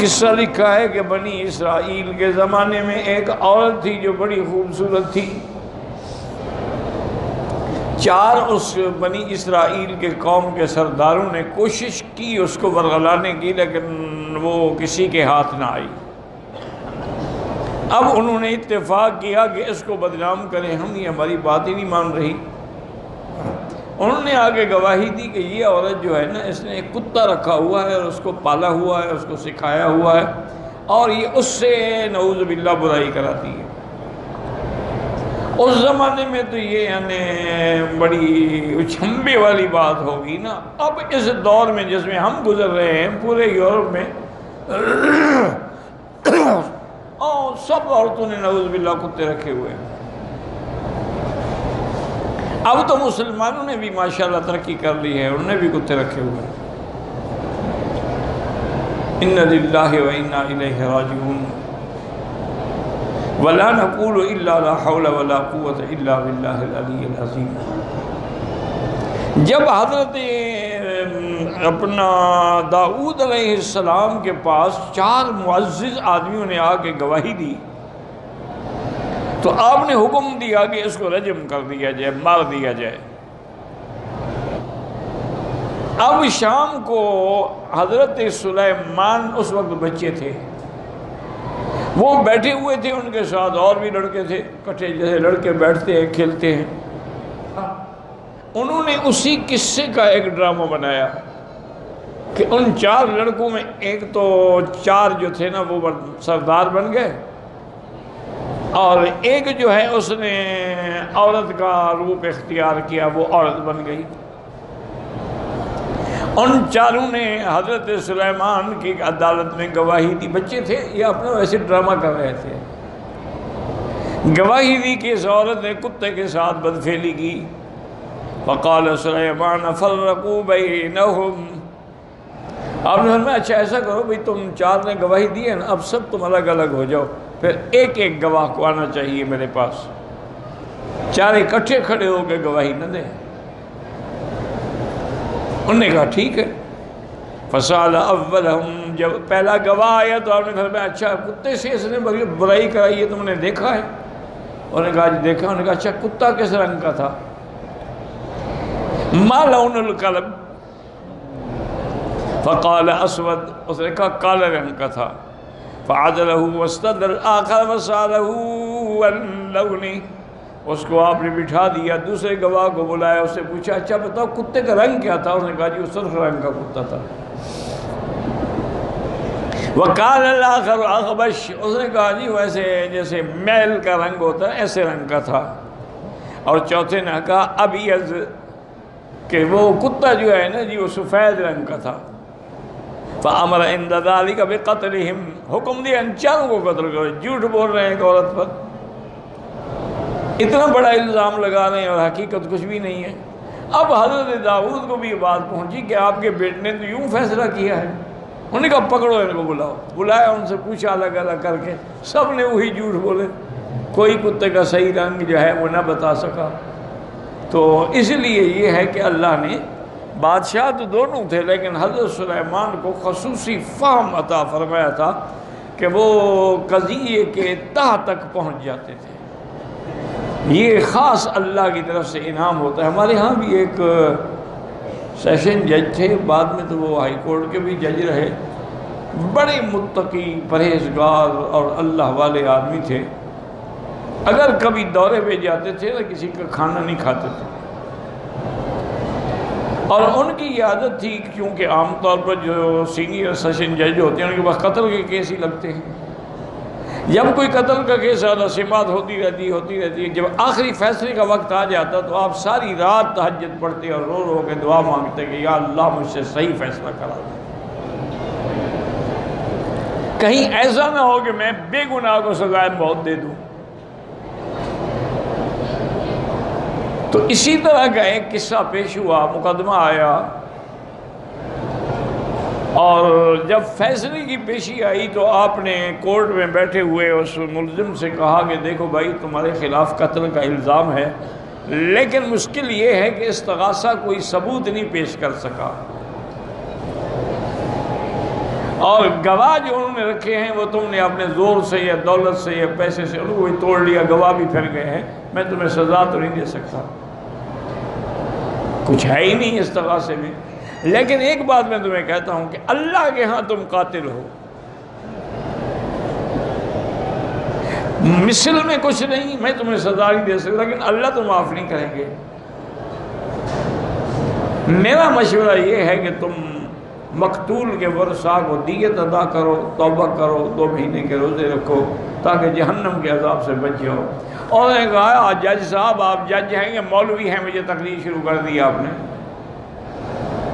قصہ لکھا ہے کہ بنی اسرائیل کے زمانے میں ایک عورت تھی جو بڑی خوبصورت تھی. 4 اس بنی اسرائیل کے قوم کے سرداروں نے کوشش کی اس کو ورغلانے کی، لیکن وہ کسی کے ہاتھ نہ آئی. اب انہوں نے اتفاق کیا کہ اس کو بدنام کریں ہم، یہ ہماری بات ہی نہیں مان رہی. انہوں نے آگے گواہی دی کہ یہ عورت جو ہے نا، اس نے ایک کتا رکھا ہوا ہے اور اس کو پالا ہوا ہے، اس کو سکھایا ہوا ہے، اور یہ اس سے نعوذ باللہ برائی کراتی ہے. اس زمانے میں تو یہ یعنی بڑی اچھمبے والی بات ہوگی نا. اب اس دور میں جس میں ہم گزر رہے ہیں پورے یورپ میں اور سب عورتوں نے نعوذ باللہ کتے رکھے ہوئے ہیں. اب تو مسلمانوں نے بھی ماشاءاللہ ترقی کر لی ہے، انہوں نے بھی کتے رکھے ہوئے ہیں. اِنَّ لِلَّهِ وَإِنَّا إِلَيْهِ رَاجِعُونَ وَلَا نَقُولُ إِلَّا لَا حَوْلَ وَلَا قُوَّةَ إِلَّا بِاللَّهِ الْعَلِيِّ الْعَظِيمِ. جب حضرت اپنا داؤد علیہ السلام کے پاس 4 معزز آدمیوں نے آ کے گواہی دی تو آپ نے حکم دیا کہ اس کو رجم کر دیا جائے، مار دیا جائے. اب شام کو حضرت سلیمان اس وقت بچے تھے، وہ بیٹھے ہوئے تھے، ان کے ساتھ اور بھی لڑکے تھے کٹھے، جیسے لڑکے بیٹھتے ہیں کھیلتے ہیں. انہوں نے اسی قصے کا ایک ڈرامہ بنایا کہ ان 4 لڑکوں میں ایک تو 4 جو تھے نا وہ سردار بن گئے، اور ایک جو ہے اس نے عورت کا روپ اختیار کیا، وہ عورت بن گئی. ان 4 نے حضرت سلیمان کی عدالت میں گواہی دی. بچے تھے، یہ اپنا ویسے ڈرامہ کر رہے تھے. گواہی دی کہ اس عورت نے کتے کے ساتھ بدفعلی کی. فقال سلیمان فرقوا بینہم. آپ نے فرمایا اچھا ایسا کرو بھئی تم 4 نے گواہی دی ہے نا، اب سب تم الگ الگ ہو جاؤ، پھر ایک ایک گواہ کو آنا چاہیے میرے پاس. 4 اکٹھے کھڑے ہو کے گواہی نہ دیں. انہوں نے کہا ٹھیک ہے. فسال اولہم. جب پہلا گواہ آیا تو آپ نے فرمایا اچھا کتے سے اس نے برائی کرائی ہے، تم نے دیکھا ہے؟ انہوں نے کہا جی دیکھا. انہوں نے کہا اچھا کتا کس رنگ کا تھا؟ ما لون الکلب؟ فقال اسود. اس نے کہا کالے رنگ کا تھا. فعدلہ واستدل آخر وسالہ واللونی. اس کو آپ نے بٹھا دیا، دوسرے گواہ کو بلایا، اس سے پوچھا اچھا بتاؤ کتے کا رنگ کیا تھا؟ اس نے کہا جی وہ سرخ رنگ کا کتا تھا. وقال الاخر اخبش. اس نے کہا جی ویسے جیسے میل کا رنگ ہوتا ہے ایسے رنگ کا تھا. اور چوتھے نے کہا ابیض، کہ وہ کتا جو ہے نا جی وہ سفید رنگ کا تھا. فامر عند ذلك بقتلهم. حکم دیا ان 4 کو قتل کرو. جھوٹ بول رہے ہیں ایک عورت پر، اتنا بڑا الزام لگا رہے ہیں اور حقیقت کچھ بھی نہیں ہے. اب حضرت داؤد کو بھی یہ بات پہنچی کہ آپ کے بیٹے نے تو یوں فیصلہ کیا ہے. انہوں نے کہا پکڑو ان کو، بلاؤ. بلایا، ان سے پوچھا الگ الگ کر کے، سب نے وہی جھوٹ بولے. کوئی کتے کا صحیح رنگ جو ہے وہ نہ بتا سکا. تو اس لیے یہ ہے کہ اللہ نے، بادشاہ تو دونوں تھے لیکن حضرت سلیمان کو خصوصی فہم عطا فرمایا تھا کہ وہ قضیے کے تہ تک پہنچ جاتے تھے. یہ خاص اللہ کی طرف سے انعام ہوتا ہے. ہمارے ہاں بھی ایک سیشن جج تھے، بعد میں تو وہ ہائی کورٹ کے بھی جج رہے. بڑے متقی، پرہیزگار اور اللہ والے آدمی تھے. اگر کبھی دورے پہ جاتے تھے تو کسی کا کھانا نہیں کھاتے تھے. اور ان کی یہ عادت تھی کیونکہ عام طور پر جو سینئر سیشن جج ہوتے ہیں ان کے پاس قتل کے کیس ہی لگتے ہیں. جب کوئی قتل کا کیس آتا سماعت ہوتی رہتی ہے. جب آخری فیصلے کا وقت آ جاتا تو آپ ساری رات تہجد پڑھتے اور رو رو کے دعا مانگتے کہ یا اللہ مجھ سے صحیح فیصلہ کرا دے، کہیں ایسا نہ ہو کہ میں بے گناہ کو سزائے موت دے دوں. تو اسی طرح کا ایک قصہ پیش ہوا. مقدمہ آیا اور جب فیصلے کی پیشی آئی تو آپ نے کورٹ میں بیٹھے ہوئے اس ملزم سے کہا کہ دیکھو بھائی تمہارے خلاف قتل کا الزام ہے، لیکن مشکل یہ ہے کہ استغاثہ کوئی ثبوت نہیں پیش کر سکا. اور گواہ جو انہوں نے رکھے ہیں وہ تم نے اپنے زور سے یا دولت سے یا پیسے سے ان کو بھی توڑ لیا، گواہ بھی پھر گئے ہیں، میں تمہیں سزا تو نہیں دے سکتا، کچھ ہے ہی نہیں استغاثے میں۔ لیکن ایک بات میں تمہیں کہتا ہوں کہ اللہ کے ہاں تم قاتل ہو، مثل میں کچھ نہیں، میں تمہیں سزا نہیں دے سکتا، لیکن اللہ تو معاف نہیں کریں گے۔ میرا مشورہ یہ ہے کہ تم مقتول کے ورثاء کو دیت ادا کرو، توبہ کرو، 2 مہینے کے روزے رکھو تاکہ جہنم کے عذاب سے بچ جاؤ۔ اور نے کہا جج صاحب آپ جج ہیں کہ مولوی ہیں، مجھے تقریر شروع کر دی آپ نے،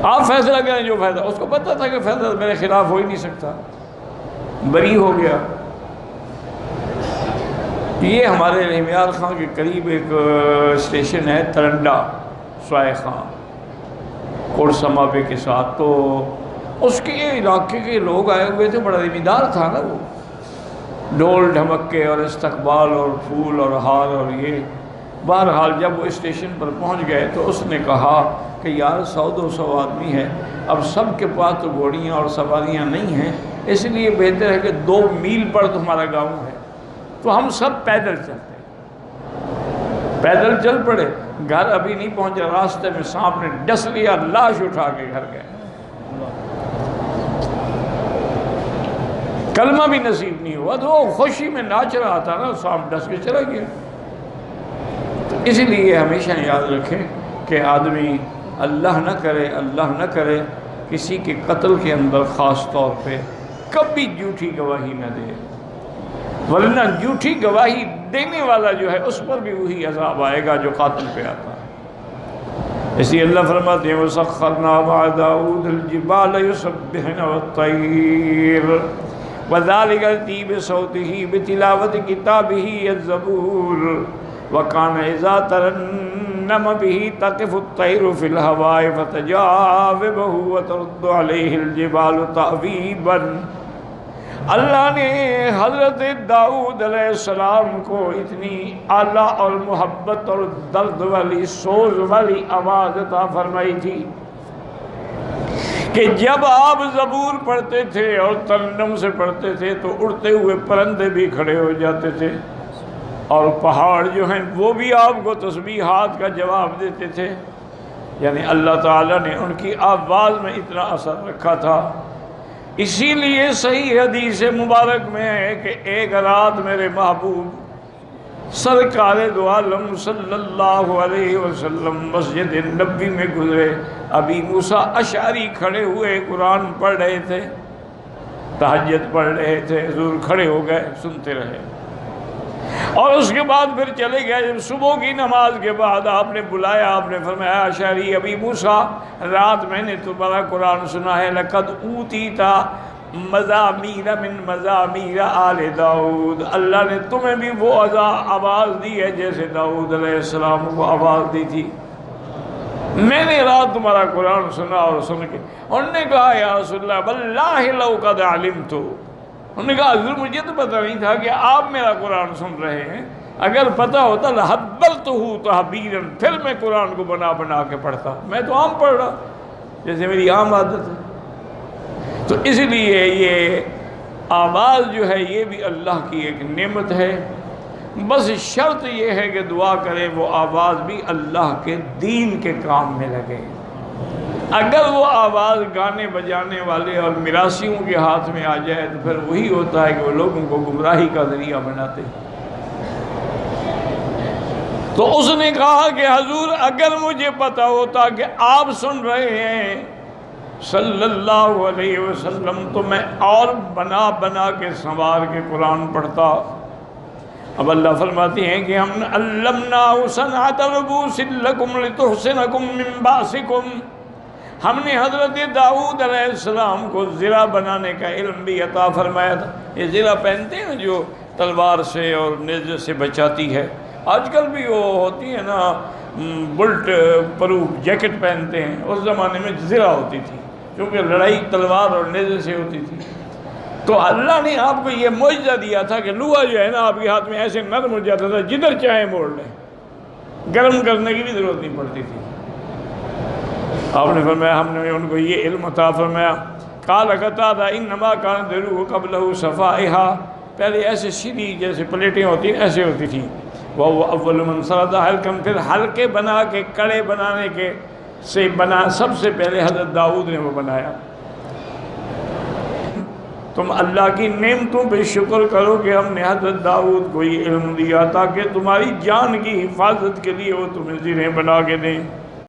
آپ فیصلہ کریں جو فیصلہ۔ اس کو پتہ تھا کہ فیصلہ میرے خلاف ہو ہی نہیں سکتا، بری ہو گیا۔ یہ ہمارے رحمیال خان کے قریب ایک اسٹیشن ہے ترنڈا سوائے خان کوڑسمابے کے ساتھ، تو اس کے علاقے کے لوگ آئے ہوئے تھے، بڑا ذمہ دار تھا نا وہ، ڈھول ڈھمکے اور استقبال اور پھول اور ہار اور یہ۔ بہرحال جب وہ اسٹیشن پر پہنچ گئے تو اس نے کہا کہ یار 100-200 آدمی ہے، اب سب کے پاس تو گھوڑیاں اور سواریاں نہیں ہیں، اس لیے بہتر ہے کہ 2 میل پر تمہارا گاؤں ہے، تو ہم سب پیدل چلتے، پیدل چل پڑے۔ گھر ابھی نہیں پہنچا، راستے میں سانپ نے ڈس لیا، لاش اٹھا کے گھر گئے، کلمہ بھی نصیب نہیں ہوا، تو وہ خوشی میں ناچ رہا تھا نا، سانپ ڈس کے چلا گیا۔ تو اسی لیے ہمیشہ یاد رکھیں کہ آدمی اللہ نہ کرے کسی کے قتل کے اندر خاص طور پہ کبھی جھوٹی گواہی نہ دے، ورنہ جھوٹی گواہی دینے والا جو ہے اس پر بھی وہی عذاب آئے گا جو قاتل پہ آتا ہے۔ اس لیے اللہ فرماتے ہیں وَسَخَّرْنَا مَعَ دَاوُودَ الْجِبَالَ يُسَبِّحْنَ وَالطَّيْرَ وَذَلِكَ تِيبِ صَوْتِهِ بِتِلَاوَةِ كِتَابِهِ الزَّبُورِ وَكَانَ إِذَا تَرَنَّمَ بِهِ تَقِفُ الطَّيْرُ فِي الْهَوَاءِ فَتَجَاوَبُهُ وَتَرُدُّ عَلَيْهِ الْجِبَالُ تَأْوِيبًا۔ اللہ نے حضرت داؤد علیہ السلام کو اتنی اعلیٰ اور محبت اور درد والی سوز والی آواز عطا فرمائی تھی کہ جب آپ زبور پڑھتے تھے اور ترنم سے پڑھتے تھے تو اڑتے ہوئے پرندے بھی کھڑے ہو جاتے تھے، اور پہاڑ جو ہیں وہ بھی آپ کو تسبیحات کا جواب دیتے تھے۔ یعنی اللہ تعالیٰ نے ان کی آواز میں اتنا اثر رکھا تھا۔ اسی لیے صحیح حدیث مبارک میں ہے کہ ایک رات میرے محبوب سرکار دو عالم صلی اللہ علیہ وسلم مسجد نبوی میں گزرے، ابی موسیٰ اشعری کھڑے ہوئے قرآن پڑھ رہے تھے، تہجد پڑھ رہے تھے، حضور کھڑے ہو گئے، سنتے رہے، اور اس کے بعد پھر چلے گئے۔ جب صبح کی نماز کے بعد آپ نے بلایا، آپ نے فرمایا اشعری ابی موسیٰ، رات میں نے تمہارا قرآن سنا ہے، لقد اوتیت مزامیر من مزامیر آل داؤد، اللہ نے تمہیں بھی وہ آواز دی ہے جیسے داؤد علیہ السلام کو آواز دی تھی۔ میں نے رات تمہارا قرآن سنا، اور سن کے انہوں نے کہا یا رسول اللہ واللہ لو قد علمت، انہوں نے کہا حضور مجھے تو پتہ نہیں تھا کہ آپ میرا قرآن سن رہے ہیں، اگر پتہ ہوتا لحبلتہ تحبیرا، پھر میں قرآن کو بنا بنا کے پڑھتا، میں تو عام پڑھ رہا جیسے میری عام عادت ہے۔ تو اس لیے یہ آواز جو ہے یہ بھی اللہ کی ایک نعمت ہے، بس شرط یہ ہے کہ دعا کریں وہ آواز بھی اللہ کے دین کے کام میں لگے۔ اگر وہ آواز گانے بجانے والے اور میراثیوں کے ہاتھ میں آ جائے تو پھر وہی ہوتا ہے کہ وہ لوگوں کو گمراہی کا ذریعہ بناتے۔ تو اس نے کہا کہ حضور اگر مجھے پتا ہوتا کہ آپ سن رہے ہیں صلی اللہ علیہ وسلم تو میں اور بنا بنا کے سنوار کے قرآن پڑھتا۔ اب اللہ فرماتے ہیں کہ ہم علمناہ صنعۃ لبوس لکم لتحصنکم من باسکم، ہم نے حضرت داؤد علیہ السلام کو زرہ بنانے کا علم بھی عطا فرمایا تھا۔ یہ زرہ پہنتے ہیں جو تلوار سے اور نیزے سے بچاتی ہے، آج کل بھی وہ ہوتی ہے نا بلٹ پروف جیکٹ پہنتے ہیں، اس زمانے میں زرہ ہوتی تھی کیونکہ لڑائی تلوار اور نیزے سے ہوتی تھی۔ تو اللہ نے آپ کو یہ معجزہ دیا تھا کہ لوہا جو ہے نا آپ کے ہاتھ میں ایسے نرم ہو جاتا تھا، جدھر چاہے موڑ لیں، گرم کرنے کی بھی ضرورت نہیں پڑتی تھی۔ آپ نے فرمایا ہم نے ان کو یہ علم عطا فرمایا قال قتادہ انما كان دروه قبله صفائها، پہلے ایسے سیدھی جیسے پلیٹیں ہوتی ہیں ایسے ہوتی تھیں. وہ اول من سرد حلقا، پھر حلقے بنا کے کڑے بنانے کے سے بنا سب سے پہلے حضرت داؤد نے وہ بنایا. تم اللہ کی نعمتوں پہ شکر کرو کہ ہم نے حضرت داؤد کو یہ علم دیا تاکہ تمہاری جان کی حفاظت کے لیے وہ تمہیں زیریں بنا کے دیں.